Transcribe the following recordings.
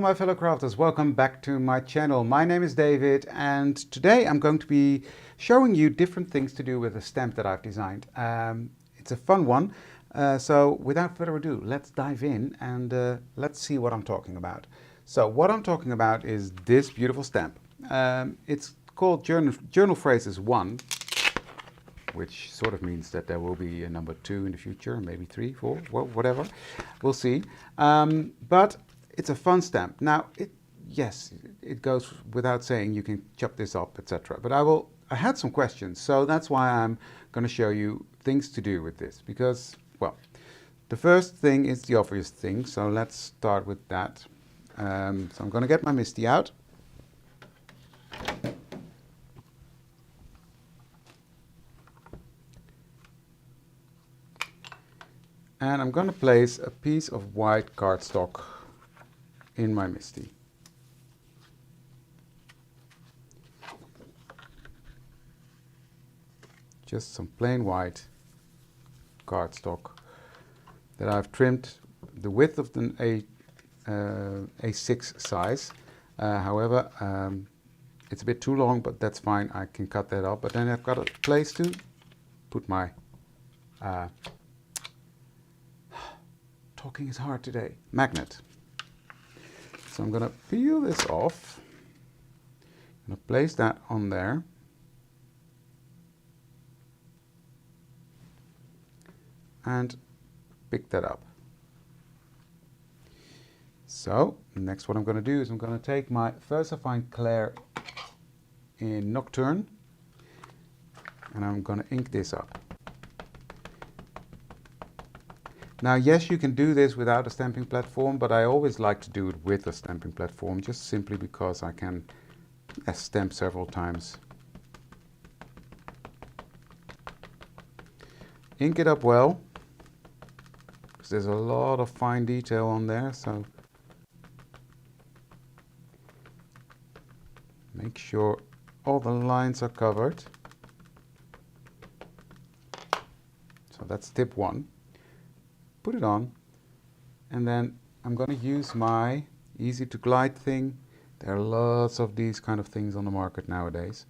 my fellow crafters, welcome back to my channel. My name is David and today I'm going to be showing you different things to do with a stamp that I've designed. It's a fun one, so without further ado, let's dive in and let's see what I'm talking about. So what I'm talking about is this beautiful stamp. It's called Journal Phrases 1, which sort of means that there will be a number 2 in the future, maybe 3, 4, well, whatever, we'll see. But it's a fun stamp. Now, yes, it goes without saying you can chop this up, etc. But I had some questions, so that's why I'm going to show you things to do with this. Because, well, the first thing is the obvious thing, so let's start with that. So I'm going to get my MISTI out. And I'm going to place a piece of white cardstock in my MISTI. Just some plain white cardstock that I've trimmed the width of the A6 size. However, it's a bit too long, but that's fine. I can cut that up. But then I've got a place to put my talking is hard today. Magnet. So I'm going to peel this off. I'm going to place that on there. And pick that up. So next what I'm going to do is I'm going to take my Versatile Clair in Nocturne and I'm going to ink this up. Now, yes, you can do this without a stamping platform, but I always like to do it with a stamping platform, just simply because I can stamp several times. Ink it up well, because there's a lot of fine detail on there, so make sure all the lines are covered. So that's tip 1. Put it on, and then I'm going to use my easy to glide thing. There are lots of these kind of things on the market nowadays.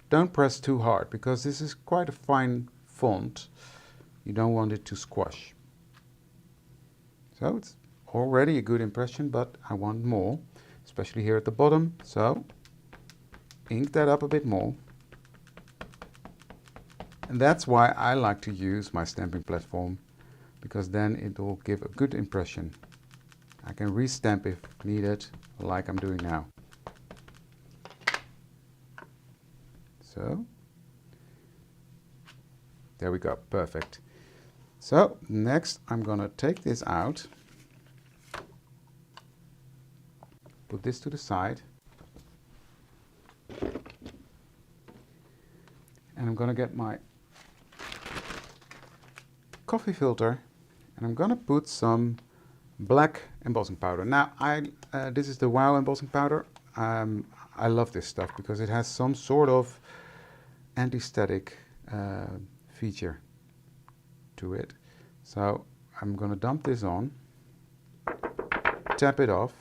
Don't press too hard because this is quite a fine font. You don't want it to squash. So it's already a good impression, but I want more, especially here at the bottom. So ink that up a bit more. And that's why I like to use my stamping platform, because then it will give a good impression. I can restamp if needed, like I'm doing now. So, there we go, perfect. So, next I'm going to take this out, put this to the side, and I'm going to get my coffee filter and I'm going to put some black embossing powder. Now this is the Wow embossing powder. I love this stuff because it has some sort of anti-static feature to it. So I'm going to dump this on, tap it off,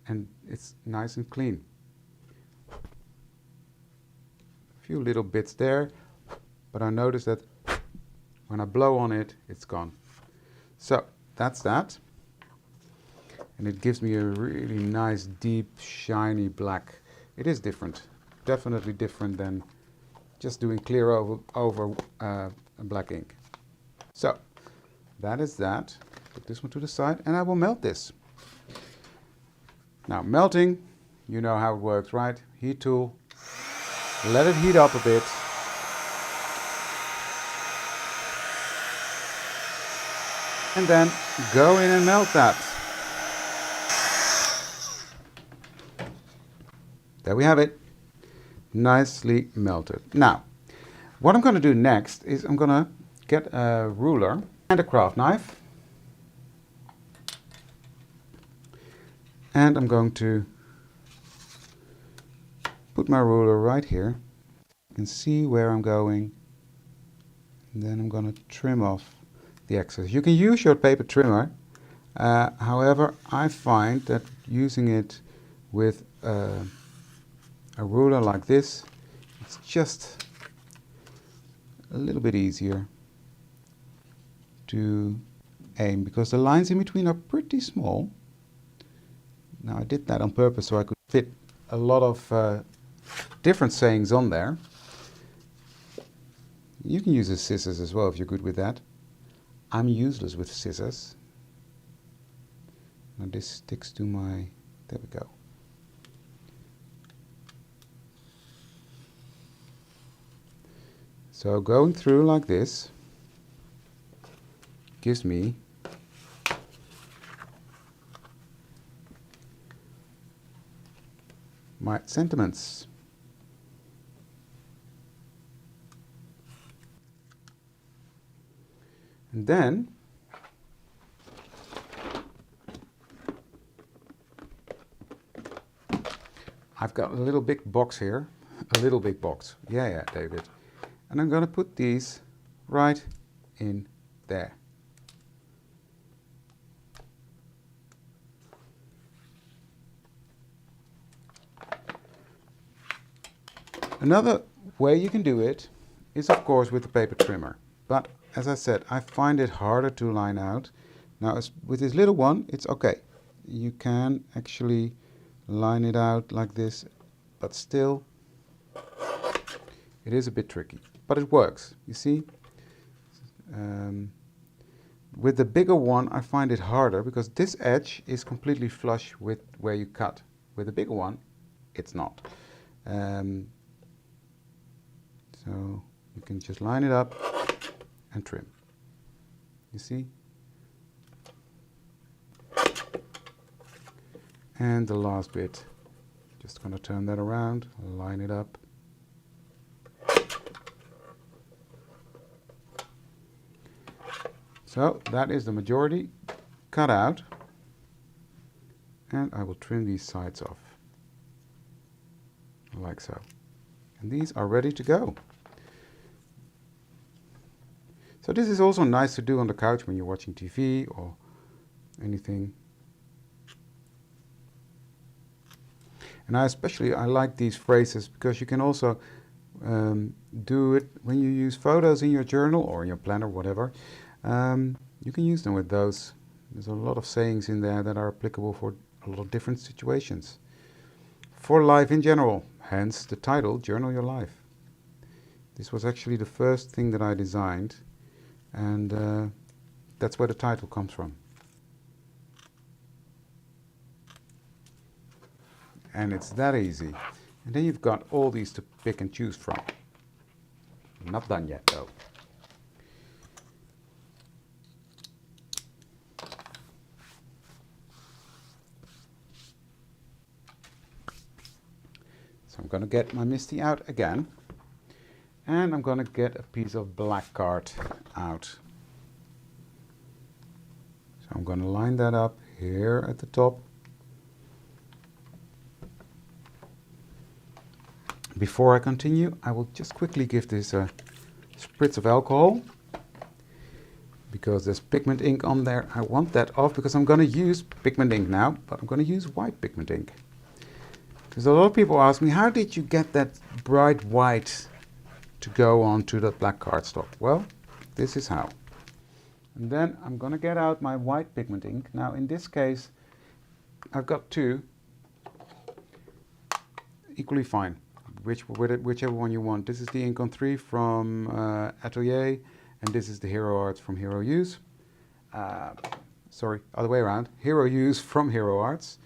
and it's nice and clean. A few little bits there, but I notice that when I blow on it, it's gone. So that's that. And it gives me a really nice, deep, shiny black. It is different. Definitely different than just doing clear over black ink. So that is that. Put this one to the side and I will melt this. Now melting, you know how it works, right? Heat tool. Let it heat up a bit. And then go in and melt that. There we have it. Nicely melted. Now, what I'm going to do next is I'm going to get a ruler and a craft knife. And I'm going to put my ruler right here. You can see where I'm going. And then I'm going to trim off the excess. You can use your paper trimmer. However, I find that using it with a ruler like this, it's just a little bit easier to aim because the lines in between are pretty small. Now I did that on purpose so I could fit a lot of different sayings on there. You can use the scissors as well if you're good with that. I'm useless with scissors. Now this sticks to my, there we go. So going through like this gives me my sentiments. And then I've got a little big box here, a little big box. Yeah, David. And I'm going to put these right in there. Another way you can do it is of course with the paper trimmer. But as I said, I find it harder to line out. Now with this little one, it's okay. You can actually line it out like this, but still it is a bit tricky. But it works, you see. With the bigger one, I find it harder because this edge is completely flush with where you cut. With the bigger one, it's not. So you can just line it up and trim. You see? And the last bit, just going to turn that around, line it up. So that is the majority cut out, and I will trim these sides off, like so. And these are ready to go. So this is also nice to do on the couch when you're watching TV or anything. And I like these phrases because you can also do it when you use photos in your journal or in your planner, whatever. You can use them with those. There's a lot of sayings in there that are applicable for a lot of different situations. For life in general, hence the title, Journal Your Life. This was actually the first thing that I designed, and that's where the title comes from. And it's that easy. And then you've got all these to pick and choose from. Not done yet though. So I'm going to get my MISTI out again. And I'm going to get a piece of black card out. So I'm going to line that up here at the top. Before I continue, I will just quickly give this a spritz of alcohol. Because there's pigment ink on there. I want that off because I'm going to use pigment ink now, but I'm going to use white pigment ink. Because a lot of people ask me, how did you get that bright white to go onto that black cardstock? Well, this is how. And then I'm going to get out my white pigment ink. Now in this case, I've got two, equally fine, whichever one you want. This is the Ink on 3 from Atelier, and this is the Hero Arts from Hero Use. Sorry, other way around. Hero Use from Hero Arts.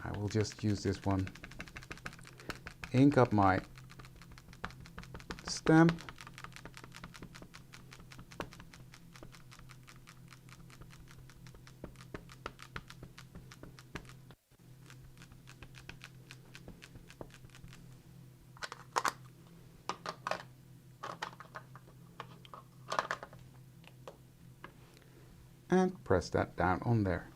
I will just use this one. Ink up my stamp. And press that down on there.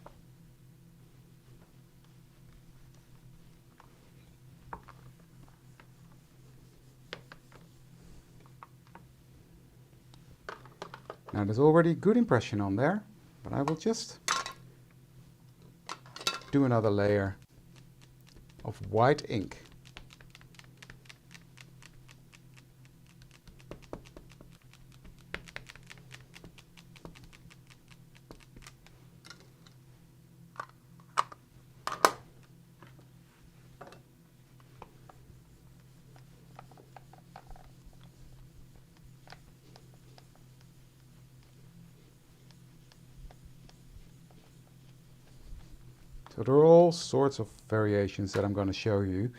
Now there's already a good impression on there, but I will just do another layer of white ink. So there are all sorts of variations that I'm going to show you.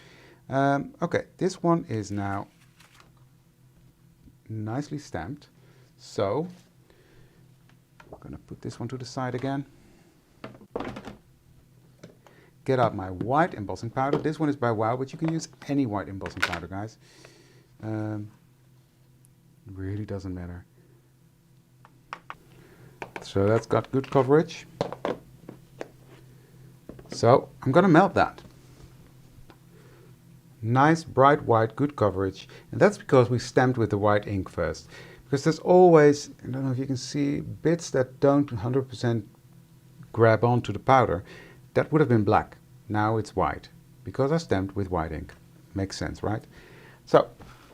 Okay, this one is now nicely stamped. So I'm going to put this one to the side again. Get out my white embossing powder. This one is by Wow, but you can use any white embossing powder, guys. Really doesn't matter. So that's got good coverage. So I'm going to melt that. Nice bright white, good coverage. And that's because we stamped with the white ink first. Because there's always, I don't know if you can see, bits that don't 100% grab onto the powder. That would have been black. Now it's white. Because I stamped with white ink. Makes sense, right? So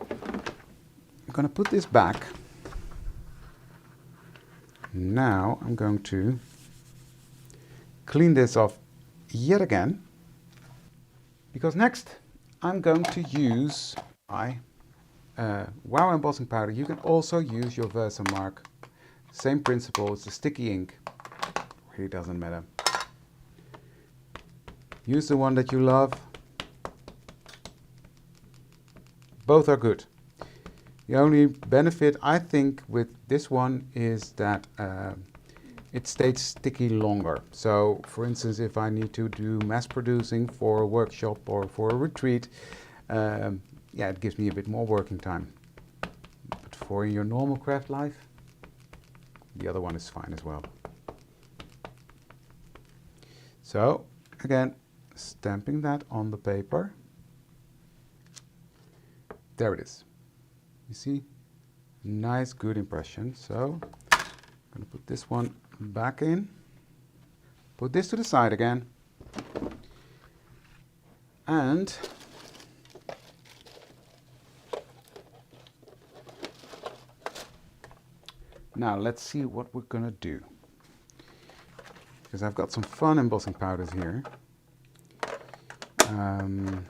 I'm going to put this back. Now I'm going to clean this off yet again, because next I'm going to use my Wow embossing powder. You can also use your Versamark. Same principle, it's a sticky ink. Really doesn't matter. Use the one that you love. Both are good. The only benefit I think with this one is that it stays sticky longer. So for instance, if I need to do mass producing for a workshop or for a retreat, yeah, it gives me a bit more working time. But for your normal craft life, the other one is fine as well. So again, stamping that on the paper. There it is. You see, nice, good impression. So I'm going to put this one back in, put this to the side again, and now let's see what we're going to do, because I've got some fun embossing powders here. I've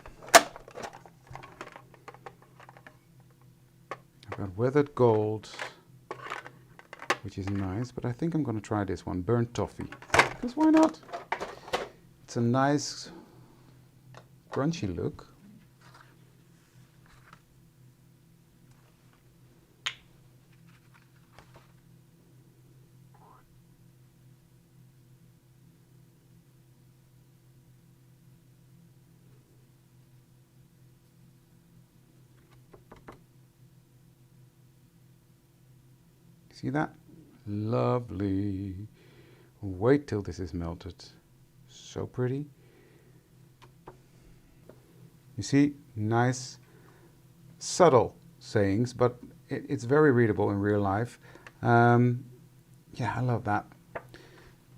got weathered gold, which is nice, but I think I'm going to try this one, burnt toffee, because why not? It's a nice crunchy look. See that? Lovely. Wait till this is melted. So pretty. You see, nice, subtle sayings, but it's very readable in real life. Yeah, I love that.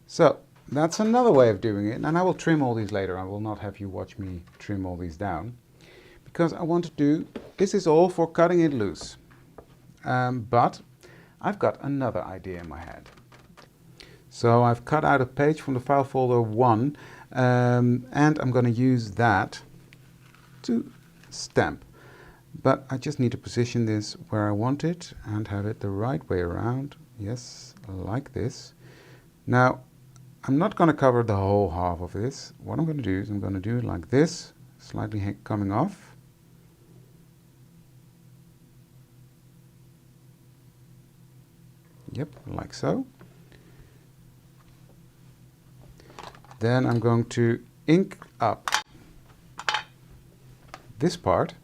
So that's another way of doing it, and I will trim all these later. I will not have you watch me trim all these down, because I want to do, this is all for cutting it loose. But I've got another idea in my head. So I've cut out a page from the file folder 1, and I'm going to use that to stamp. But I just need to position this where I want it and have it the right way around. Yes, like this. Now, I'm not going to cover the whole half of this. What I'm going to do is I'm going to do it like this, slightly coming off. Yep, like so. Then I'm going to ink up this part.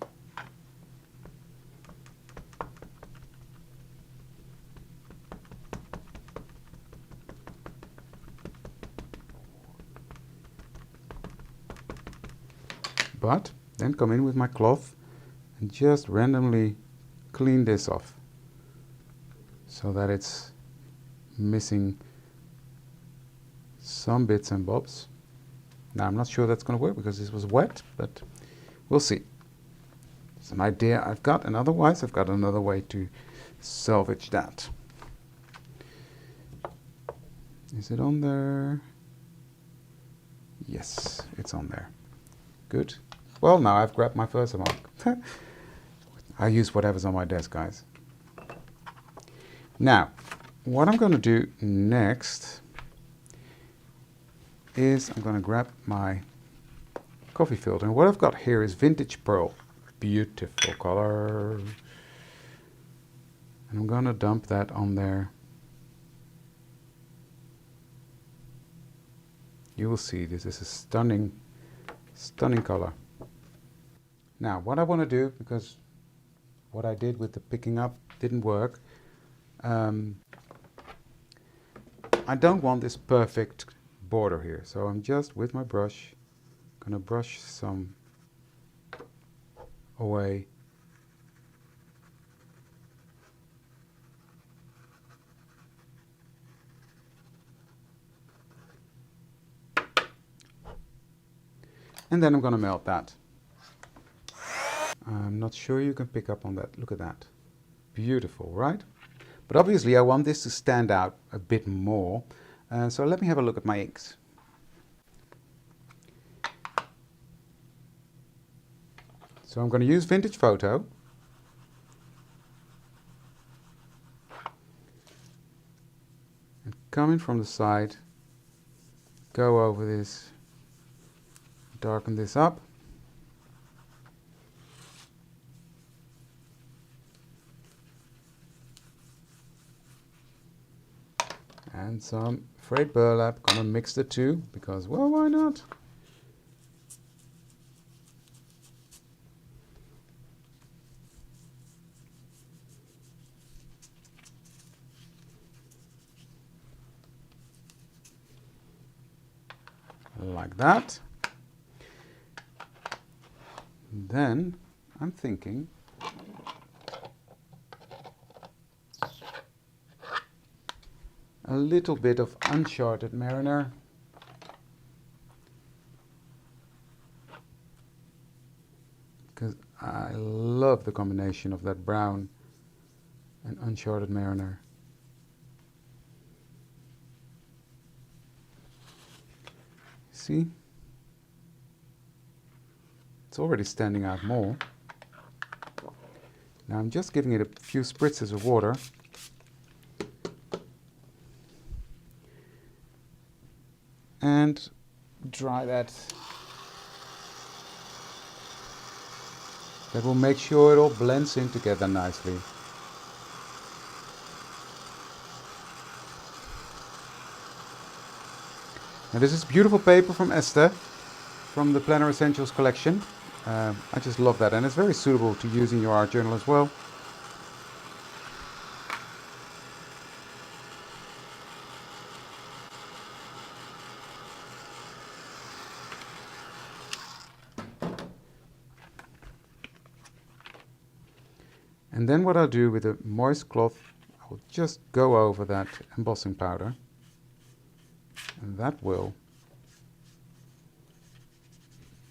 But then come in with my cloth and just randomly clean this off, so that it's missing some bits and bobs. Now I'm not sure that's going to work because this was wet, but we'll see. It's an idea I've got, and otherwise I've got another way to salvage that. Is it on there? Yes, it's on there. Good. Well, now I've grabbed my first mark. I use whatever's on my desk, guys. Now, what I'm going to do next is I'm going to grab my coffee filter. And what I've got here is Vintage Pearl. Beautiful color. And I'm going to dump that on there. You will see this is a stunning, stunning color. Now, what I want to do, because what I did with the picking up didn't work, I don't want this perfect border here. So I'm just, with my brush, going to brush some away. And then I'm going to melt that. I'm not sure you can pick up on that. Look at that. Beautiful, right? But obviously I want this to stand out a bit more. So let me have a look at my inks. So I'm going to use Vintage Photo. And coming from the side, go over this, darken this up. And some frayed burlap. Gonna mix the two because, well, why not? Like that. Then I'm thinking a little bit of Uncharted Mariner. Because I love the combination of that brown and Uncharted Mariner. See? It's already standing out more. Now I'm just giving it a few spritzes of water. And dry that. That will make sure it all blends in together nicely. Now this is beautiful paper from Esther, from the Planner Essentials collection. I just love that, and it's very suitable to use in your art journal as well. And then what I'll do with a moist cloth, I'll just go over that embossing powder, and that will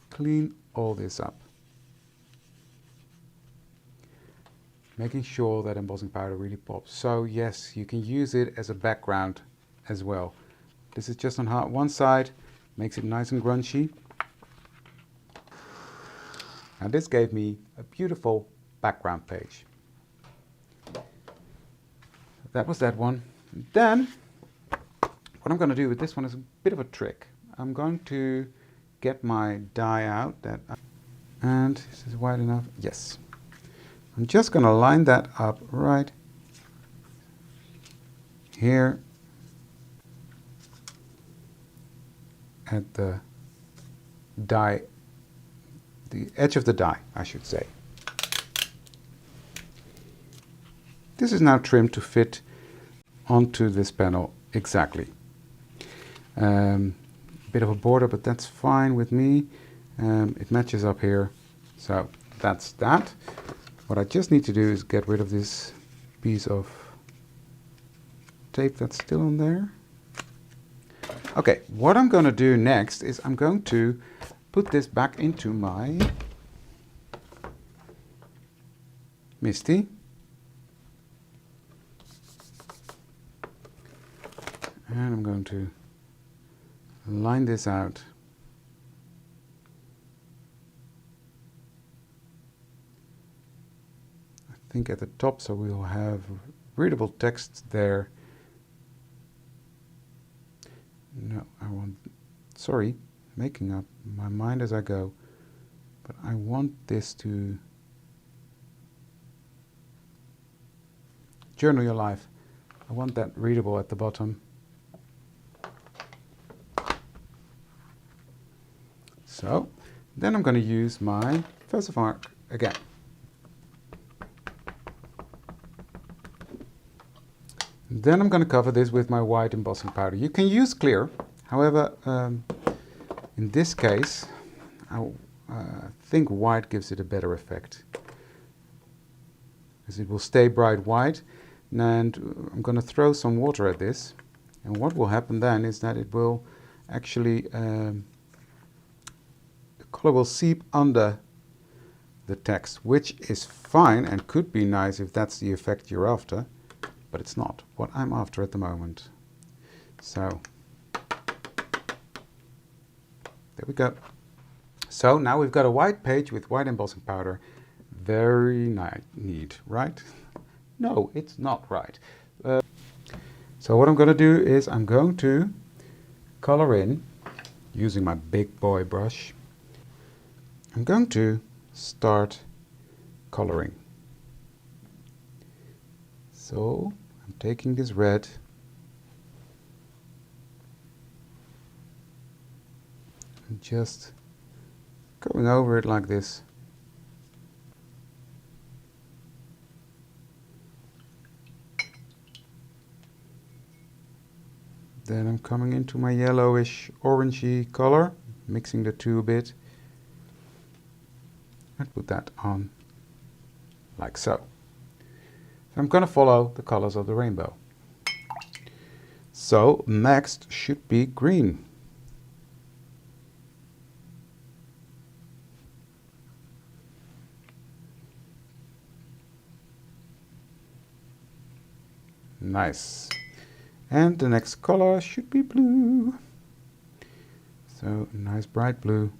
clean all this up, making sure that embossing powder really pops. So yes, you can use it as a background as well. This is just on one side, makes it nice and grungy. Now this gave me a beautiful background page. That was that one. Then what I'm going to do with this one is a bit of a trick. I'm going to get my die out, and is this wide enough? Yes. I'm just going to line that up right here at the die, the edge of the die, I should say. This is now trimmed to fit onto this panel exactly. Bit of a border, but that's fine with me. It matches up here, so that's that. What I just need to do is get rid of this piece of tape that's still on there. Okay, what I'm going to do next is I'm going to put this back into my Misty. And I'm going to line this out. I think at the top, so we'll have readable text there. No, I want, sorry, making up my mind as I go, but I want this to journal your life. I want that readable at the bottom. So then I'm going to use my versatille again. Then I'm going to cover this with my white embossing powder. You can use clear, however, in this case, I think white gives it a better effect, because it will stay bright white. And I'm going to throw some water at this, and what will happen then is that it will actually, the color will seep under the text, which is fine and could be nice if that's the effect you're after. But it's not what I'm after at the moment. So, there we go. So now we've got a white page with white embossing powder. Very neat, right? No, it's not right. So what I'm going to do is I'm going to color in, using my big boy brush. I'm going to start coloring. So I'm taking this red and just going over it like this. Then I'm coming into my yellowish orangey color, mixing the two a bit, and put that on like so. I'm going to follow the colors of the rainbow. So next should be green. Nice. And the next color should be blue. So nice bright blue.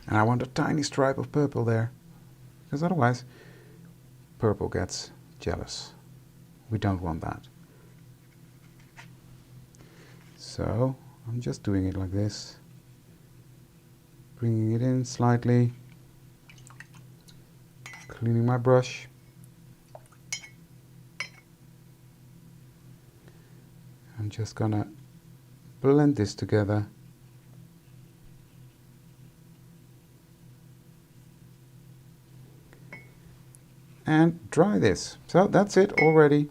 And I want a tiny stripe of purple there, because otherwise purple gets jealous. We don't want that. So I'm just doing it like this, bringing it in slightly, cleaning my brush. I'm just gonna blend this together. And dry this. So that's it already.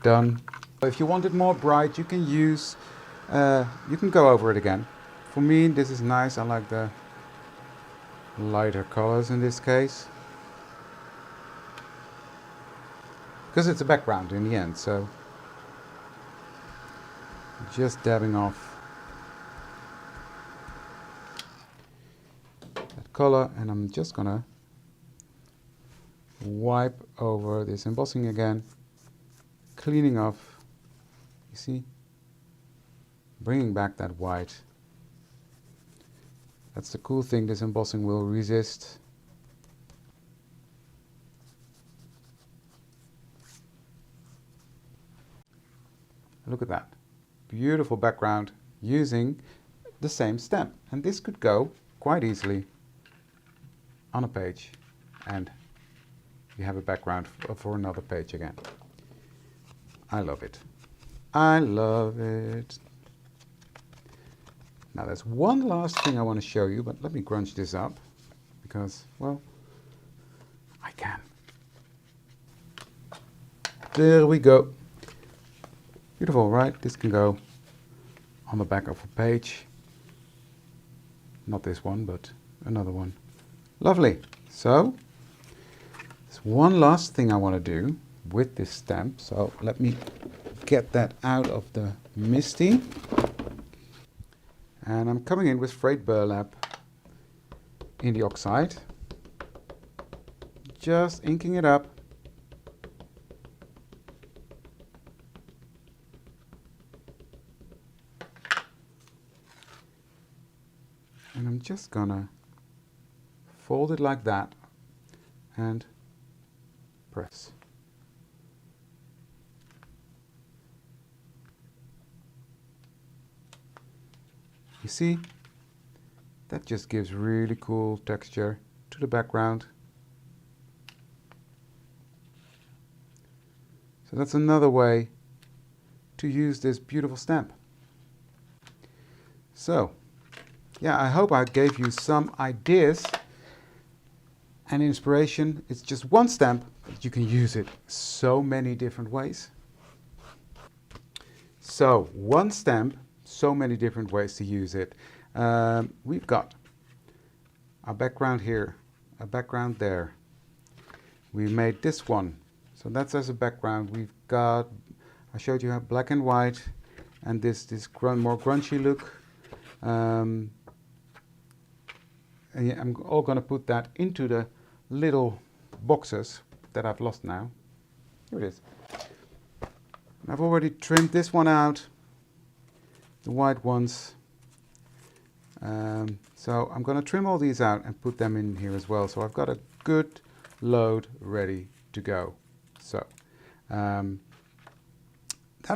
Done. If you want it more bright, you can use, you can go over it again. For me, this is nice. I like the lighter colors in this case, because it's a background in the end. So just dabbing off that color, and I'm just gonna wipe over this embossing again, cleaning off, you see, bringing back that white. That's the cool thing, this embossing will resist. Look at that, beautiful background using the same stem, and this could go quite easily on a page, and you have a background for another page again. I love it. I love it. Now there's one last thing I want to show you, but let me crunch this up because, well, I can. There we go. Beautiful, right? This can go on the back of a page. Not this one, but another one. Lovely. So there's one last thing I want to do with this stamp. So let me get that out of the MISTI. And I'm coming in with frayed burlap in the oxide. Just inking it up. And I'm just gonna fold it like that and press. You see, that just gives really cool texture to the background. So that's another way to use this beautiful stamp. So, yeah, I hope I gave you some ideas and inspiration. It's just one stamp, but you can use it so many different ways. So, one stamp, so many different ways to use it. We've got a background here, a background there. We made this one, so that's as a background. We've got, I showed you how black and white, and this more grungy look. And yeah, I'm all going to put that into the little boxes that I've lost now. Here it is. I've already trimmed this one out, the white ones. So I'm going to trim all these out and put them in here as well. So I've got a good load ready to go. So that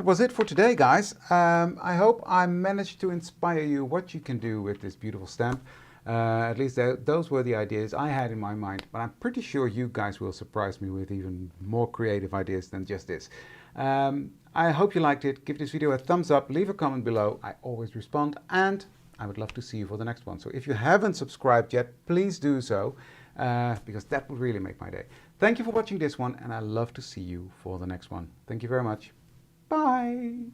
was it for today, guys. I hope I managed to inspire you what you can do with this beautiful stamp. At least those were the ideas I had in my mind, but I'm pretty sure you guys will surprise me with even more creative ideas than just this. I hope you liked it. Give this video a thumbs up, leave a comment below. I always respond, and I would love to see you for the next one. So if you haven't subscribed yet, please do so, because that would really make my day. Thank you for watching this one, and I love to see you for the next one. Thank you very much. Bye.